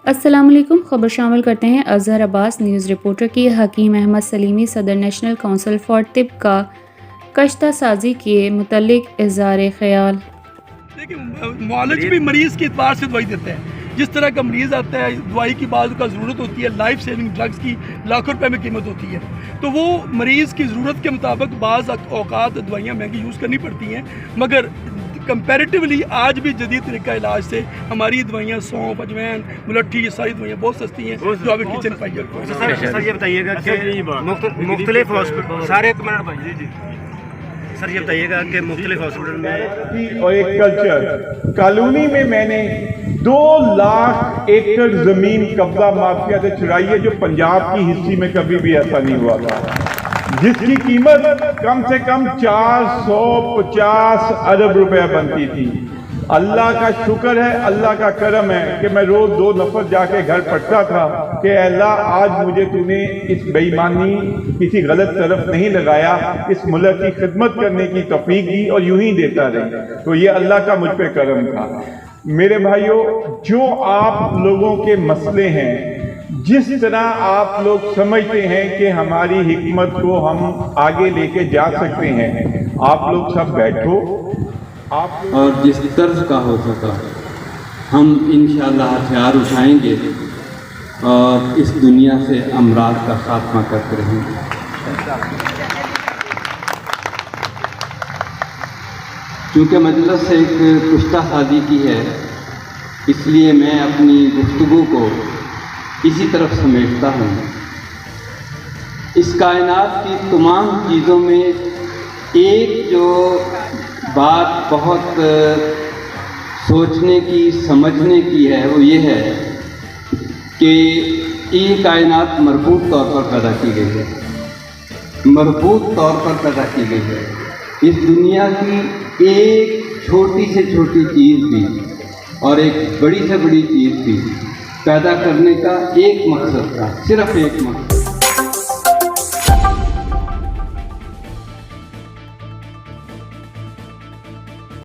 السلام علیکم، خبر شامل کرتے ہیں اظہر عباس نیوز رپورٹر کی۔ حکیم احمد سلیمی صدر نیشنل کونسل فار طب کا کشتہ سازی کے متعلق اظہار خیال۔ دیکھیں، معالج بھی مریض کے اعتبار سے دوائی دیتا ہے۔ جس طرح کا مریض آتا ہے، دوائی کی بعض کا ضرورت ہوتی ہے، لائف سیونگ ڈرگز کی لاکھوں روپے میں قیمت ہوتی ہے، تو وہ مریض کی ضرورت کے مطابق بعض اوقات دوائیاں مہنگی یوز کرنی پڑتی ہیں، مگر کمپیریٹیولی آج بھی جدید طریقہ علاج سے ہماری دوائیاں سونف، اجوین، ملٹھی، یہ ساری دوائیاں بہت سستی ہیں جو آپ کچن پائی جاتی ہیں۔ سر یہ بتائیے گا کہ مختلف ہاسپٹل سارے سر یہ بتائیے گا کہ مختلف ہاسپٹل میں اور ایک کلچر کالونی میں میں نے 2 لاکھ ایکڑ زمین قبضہ مافیا سے چرائی ہے، جو پنجاب کی ہسٹری میں کبھی بھی ایسا نہیں ہوا تھا، جس کی قیمت کم سے کم 450 ارب روپے بنتی تھی۔ اللہ کا شکر ہے، اللہ کا کرم ہے کہ میں روز 2 نفر جا کے گھر پڑھتا تھا کہ اے اللہ آج مجھے تو نے اس بے ایمانی کسی غلط طرف نہیں لگایا، اس ملک کی خدمت کرنے کی توفیق دی اور یوں ہی دیتا رہے، تو یہ اللہ کا مجھ پہ کرم تھا۔ میرے بھائیوں، جو آپ لوگوں کے مسئلے ہیں، جس طرح آپ لوگ سمجھتے ہیں کہ ہماری حکمت کو ہم آگے لے کے جا سکتے ہیں، آپ لوگ سب بیٹھو، اور جس طرز کا ہو سکا ہم انشاءاللہ ہتھیار اٹھائیں گے اور اس دنیا سے امراض کا خاتمہ کرتے رہیں گے۔ چونکہ مجلس سے ایک کشتہ سازی کی ہے، اس لیے میں اپنی گفتگو کو اسی طرف سمیٹتا ہوں۔ اس کائنات کی تمام چیزوں میں ایک جو بات بہت سوچنے کی سمجھنے کی ہے وہ یہ ہے کہ یہ کائنات مربوط طور پر پیدا کی گئی ہے، مربوط طور پر پیدا کی گئی ہے۔ اس دنیا کی ایک چھوٹی سے چھوٹی چیز بھی اور ایک بڑی سے بڑی چیز بھی پیدا کرنے کا ایک مقصد تھا، صرف ایک مقصد۔